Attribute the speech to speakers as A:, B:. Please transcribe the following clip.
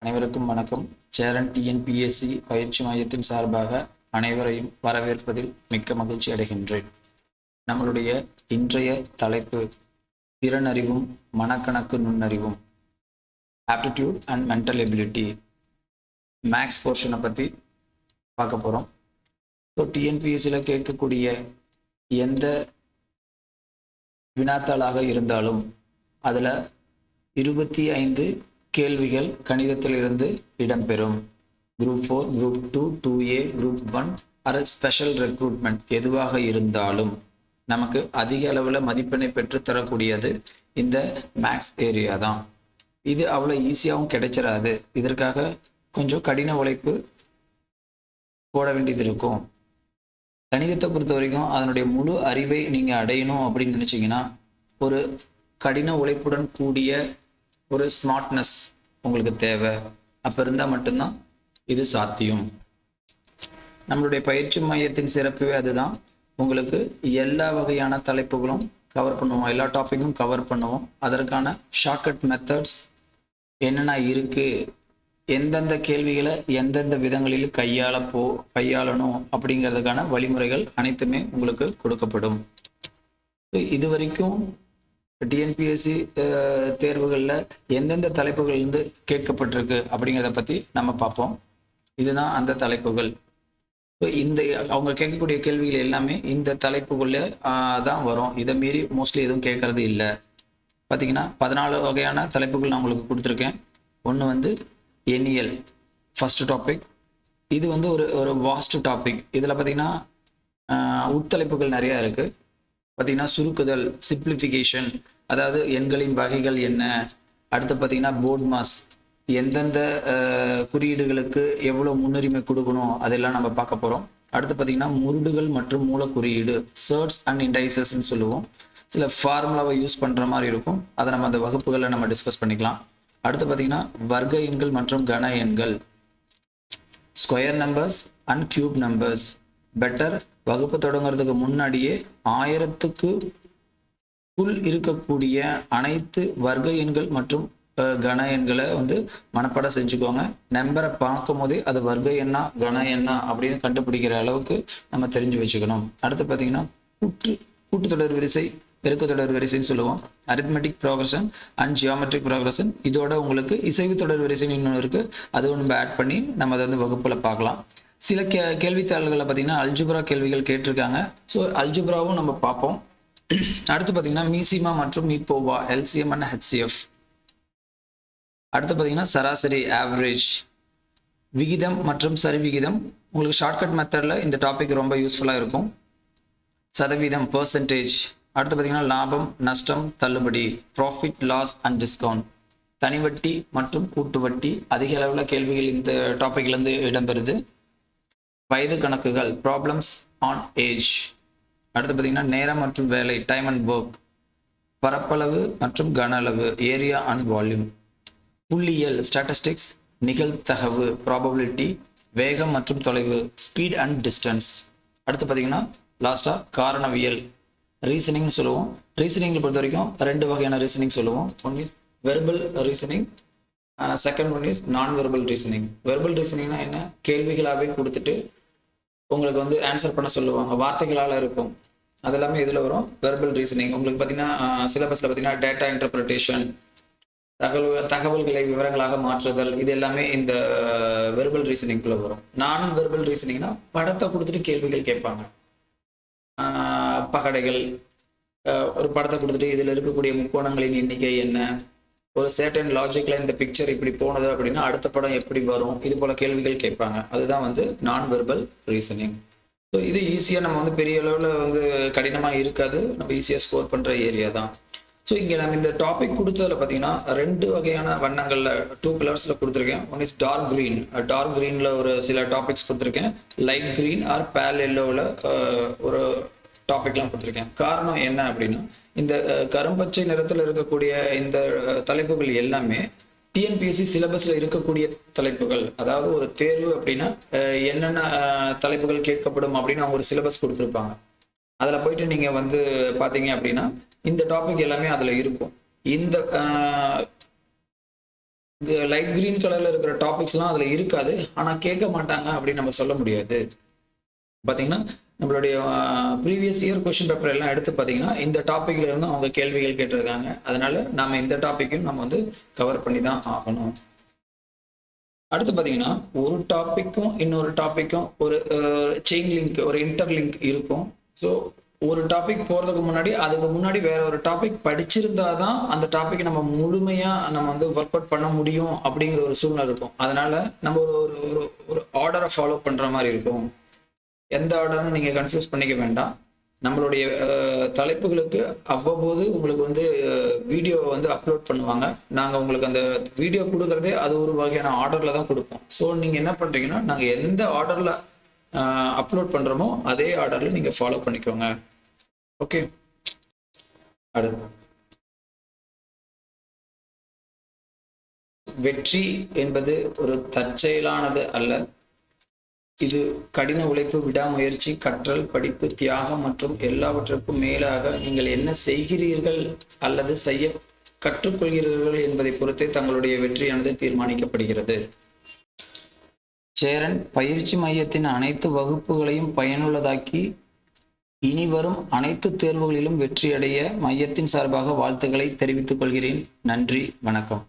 A: அனைவருக்கும் வணக்கம். சேரன் டிஎன்பிஎஸ்சி பயிற்சி மையத்தின் சார்பாக அனைவரையும் வரவேற்பதில் மிக்க மகிழ்ச்சி அடைகின்றேன். நம்மளுடைய இன்றைய தலைப்பு திறனறிவும் மனக்கணக்கு நுண்ணறிவும், aptitude and mental ability, maths போர்ஷனை பற்றி பார்க்க போகிறோம். ஸோ டிஎன்பிஎஸ்சியில் கேட்கக்கூடிய எந்த வினாத்தாளாக இருந்தாலும் அதில் 25 கேள்விகள் கணிதத்திலிருந்து இடம்பெறும். Group 4, group 2, 2A, group 1 are special recruitment எதுவாக இருந்தாலும் நமக்கு அதிக அளவில் மதிப்பெண்ணை பெற்று தரக்கூடியது இந்த மேக்ஸ் ஏரியா தான். இது அவ்வளோ ஈஸியாகவும் கிடைச்சிடாது. இதற்காக கொஞ்சம் கடின உழைப்பு போட வேண்டியது இருக்கும். கணிதத்தை பொறுத்த வரைக்கும் அதனுடைய முழு அறிவை நீங்கள் அடையணும் அப்படின்னு நினச்சிங்கன்னா ஒரு கடின உழைப்புடன் கூடிய ஒரு ஸ்மார்ட்னஸ் உங்களுக்கு தேவை. அப்போ இருந்தால் மட்டும்தான் இது சாத்தியம். நம்மளுடைய பயிற்சி மையத்தின் சிறப்பே அதுதான். உங்களுக்கு எல்லா வகையான தலைப்புகளும் கவர் பண்ணுவோம், எல்லா டாப்பிக்கும் கவர் பண்ணுவோம். அதற்கான ஷார்ட்கட் மெத்தட்ஸ் என்னென்ன இருக்குது, எந்தெந்த கேள்விகளை எந்தெந்த விதங்களில் கையாளணும் அப்படிங்கிறதுக்கான வழிமுறைகள் அனைத்துமே உங்களுக்கு கொடுக்கப்படும். இது வரைக்கும் டிஎன்பிஎஸ்சி தேர்வுகளில் எந்தெந்த தலைப்புகள்லேருந்து கேட்கப்பட்டிருக்கு அப்படிங்கிறத பற்றி நம்ம பார்ப்போம். இதுதான் அந்த தலைப்புகள். இந்த அவங்க கேட்கக்கூடிய கேள்விகள் எல்லாமே இந்த தலைப்புக்குள்ளே தான் வரும். இதை மீறி மோஸ்ட்லி எதுவும் கேட்கறது இல்லை. பார்த்தீங்கன்னா 14 வகையான தலைப்புகள் நான் உங்களுக்கு கொடுத்துருக்கேன். ஒன்று எண்ணியல், ஃபர்ஸ்ட் டாபிக். இது ஒரு வாஸ்ட் டாபிக். இதில் பார்த்தீங்கன்னா உட்தலைப்புகள் நிறையா இருக்குது. பார்த்தீங்கன்னா சுருக்குதல், சிம்பிளிஃபிகேஷன், அதாவது எண்களின் வகைகள் என்ன. அடுத்து பார்த்தீங்கன்னா போர்ட் மாஸ், எந்தெந்த குறியீடுகளுக்கு எவ்வளோ முன்னுரிமை கொடுக்கணும் அதெல்லாம் நம்ம பார்க்க போகிறோம். அடுத்து பார்த்தீங்கன்னா முருடுகள் மற்றும் மூல குறியீடு, சர்ட்ஸ் அண்ட் இண்டைசஸ்ன்னு சொல்லுவோம். சில ஃபார்முலாவை யூஸ் பண்ணுற மாதிரி இருக்கும். அதை நம்ம அந்த வகுப்புகளில் நம்ம டிஸ்கஸ் பண்ணிக்கலாம். அடுத்து பார்த்தீங்கன்னா வர்க்க எண்கள் மற்றும் கன எண்கள், square numbers and cube numbers. Better வகுப்பு தொடங்குறதுக்கு முன்னாடியே 1000க்கு இருக்கக்கூடிய அனைத்து வர்க்க எண்கள் மற்றும் கன எண்களை மனப்பாடம் செஞ்சுக்கோங்க. நம்பரை பார்க்கும் போதே அது வர்க்க எண்ணா கன எண்ணா அப்படின்னு கண்டுபிடிக்கிற அளவுக்கு நம்ம தெரிஞ்சு வச்சுக்கணும். அடுத்து பார்த்தீங்கன்னா கூட்டுத்தொடர் வரிசை, பெருக்கு தொடர் வரிசைன்னு சொல்லுவோம். Arithmetic progression and geometric progression. இதோட உங்களுக்கு இசைவு தொடர் வரிசைன்னு இன்னொன்று இருக்குது. அதுவும் நம்ம ஆட் பண்ணி நம்ம அதை வகுப்பில் பார்க்கலாம். சில கேள்வித்தாள்களில் பார்த்தீங்கன்னா அல்ஜிப்ரா கேள்விகள் கேட்டிருக்காங்க. ஸோ அல்ஜிப்ராவும் நம்ம பார்ப்போம். அடுத்து பார்த்தீங்கன்னா மீசிமா மற்றும் மீப்போவா, எல்சிஎம் அண்ட் ஹெச்சிஎஃப். அடுத்து பார்த்தீங்கன்னா சராசரி, ஆவரேஜ், விகிதம் மற்றும் சரிவிகிதம். உங்களுக்கு ஷார்ட்கட் மெத்தடில் இந்த டாபிக் ரொம்ப யூஸ்ஃபுல்லாக இருக்கும். சதவீதம், பர்சன்டேஜ். அடுத்து பார்த்தீங்கன்னா லாபம், நஷ்டம், தள்ளுபடி, ப்ராஃபிட், லாஸ் அண்ட் டிஸ்கவுண்ட். தனி வட்டி மற்றும் கூட்டு வட்டி. அதிக அளவில் கேள்விகள் இந்த டாப்பிக்லேருந்து இடம்பெறுது. வயது கணக்குகள், ப்ராப்ளம்ஸ் ஆன் ஏஜ். அடுத்து பார்த்தீங்கன்னா நேரம் மற்றும் வேலை, டைம் அண்ட் ஒர்க். பரப்பளவு மற்றும் கன அளவு, ஏரியா அண்ட் வால்யூம். புள்ளியியல், ஸ்டாட்டிஸ்டிக்ஸ், நிகழ்தகவு, ப்ராபபிலிட்டி. வேகம் மற்றும் தொலைவு, ஸ்பீட் அண்ட் டிஸ்டன்ஸ். அடுத்து பார்த்தீங்கன்னா லாஸ்ட்டாக காரணவியல், ரீசனிங்னு சொல்லுவோம். ரீசனிங்கில் பொறுத்த வரைக்கும் 2 வகையான ரீசனிங் சொல்லுவோம். One is verbal reasoning, second one is நான் வெர்பல் ரீசனிங். வெர்பல் ரீசனிங்னா என்ன, கேள்விகளாகவே கொடுத்துட்டு உங்களுக்கு ஆன்சர் பண்ண சொல்லுவாங்க, வார்த்தைகளால் இருக்கும். அது எல்லாமே இதில் வரும் வெர்பல் ரீசனிங். உங்களுக்கு பார்த்தீங்கன்னா சிலபஸில் பார்த்தீங்கன்னா டேட்டா இன்டர்பிரிட்டேஷன், தகவல்களை விவரங்களாக மாற்றுதல், இது எல்லாமே இந்த வெர்பல் ரீசனிங்குள்ளே வரும். நான் வெர்பல் ரீசனிங்னா படத்தை கொடுத்துட்டு கேள்விகள் கேட்பாங்க. பகடைகள், ஒரு படத்தை கொடுத்துட்டு இதில் இருக்கக்கூடிய முக்கோணங்களின் எண்ணிக்கை என்ன, ஒரு சேட்டன் லாஜிக்கில் இந்த பிக்சர் இப்படி போனது அப்படின்னா அடுத்த படம் எப்படி வரும், இது போல கேள்விகள் கேட்பாங்க. அதுதான் நான் வெர்பல் ரீசனிங். ஸோ இது ஈஸியாக நம்ம பெரிய அளவில் கடினமாக இருக்காது. நம்ம ஈஸியாக ஸ்கோர் பண்ணுற ஏரியா தான். ஸோ இங்கே நம்ம இந்த டாபிக் கொடுத்ததில் பார்த்தீங்கன்னா 2 வகையான வண்ணங்களில் 2 கலர்ஸில் கொடுத்துருக்கேன். One is dark green. Dark க்ரீனில் ஒரு சில டாபிக்ஸ் கொடுத்துருக்கேன். லைட் க்ரீன் ஆர் பேல் எல்லோவில் ஒரு டாபிக்லாம் கொடுத்துருக்கேன். காரணம் என்ன அப்படின்னா இந்த கரும்பச்சை நிறத்தில் இருக்கக்கூடிய இந்த தலைப்புகள் எல்லாமே டிஎன்பிஎஸ்சி சிலபஸில் இருக்கக்கூடிய தலைப்புகள். அதாவது ஒரு தேர்வு அப்படின்னா என்னென்ன தலைப்புகள் கேட்கப்படும் அப்படின்னு அவங்க ஒரு சிலபஸ் கொடுத்துருப்பாங்க. அதில் போயிட்டு நீங்கள் பார்த்தீங்க அப்படின்னா இந்த டாபிக் எல்லாமே அதில் இருக்கும். இந்த லைட் கிரீன் கலர்ல இருக்கிற டாபிக்ஸ்லாம் அதுல இருக்காது, ஆனா கேட்க மாட்டாங்க அப்படின்னு நம்ம சொல்ல முடியாது. பாத்தீங்கன்னா நம்மளுடைய ப்ரீவியஸ் இயர் கொஸ்டின் பேப்பர் எல்லாம் எடுத்து பாத்தீங்கன்னா இந்த டாபிக்ல இருந்து அவங்க கேள்விகள் கேட்டிருக்காங்க. அதனால நாம இந்த டாபிக்கையும் நம்ம வந்து கவர் பண்ணி தான் ஆகணும். அடுத்து பாத்தீங்கன்னா ஒரு டாபிக்கும் இன்னொரு டாபிக்கும் ஒரு செயின் லிங்க், ஒரு இன்டர்லிங்க் இருக்கும். ஸோ ஒரு டாபிக் போறதுக்கு முன்னாடி அதுக்கு முன்னாடி வேற ஒரு டாபிக் படிச்சிருந்தாதான் அந்த டாபிக் நம்ம முழுமையா நம்ம வந்து ஒர்க் அவுட் பண்ண முடியும் அப்படிங்கிற ஒரு சூழ்நிலை இருக்கும். அதனால நம்ம ஒரு ஒரு ஒரு ஆர்டரை ஃபாலோ பண்ற மாதிரி இருக்கும். எந்த ஆர்டர்னு நீங்க கன்ஃபியூஸ் பண்ணிக்க வேண்டாம். நம்மளுடைய தலைப்புகளுக்கு அவ்வப்போது உங்களுக்கு வந்து வீடியோ வந்து அப்லோட் பண்ணுவாங்க. நாங்கள் உங்களுக்கு அந்த வீடியோ கொடுக்குறதே அது ஒரு வகையான ஆர்டரில் தான் கொடுப்போம். ஸோ நீங்கள் என்ன பண்ணுறீங்கன்னா, நாங்கள் எந்த ஆர்டரில் அப்லோட் பண்ணுறோமோ அதே ஆர்டரில் நீங்கள் ஃபாலோ பண்ணிக்கோங்க. ஓகே, அடுத்து வெற்றி என்பது ஒரு தற்செயலானது அல்ல. இது கடின உழைப்பு, விடாமுயற்சி, கற்றல், படிப்பு, தியாகம் மற்றும் எல்லாவற்றுக்கும் மேலாக நீங்கள் என்ன செய்கிறீர்கள் அல்லது செய்ய கற்றுக்கொள்கிறீர்கள் என்பதை பொறுத்தே தங்களுடைய வெற்றியானது தீர்மானிக்கப்படுகிறது. சேரன் பயிற்சி மையத்தின் அனைத்து வகுப்புகளையும் பயனுள்ளதாக்கி இனி வரும் அனைத்து தேர்வுகளிலும் வெற்றியடைய மையத்தின் சார்பாக வாழ்த்துக்களை தெரிவித்துக் கொள்கிறேன். நன்றி, வணக்கம்.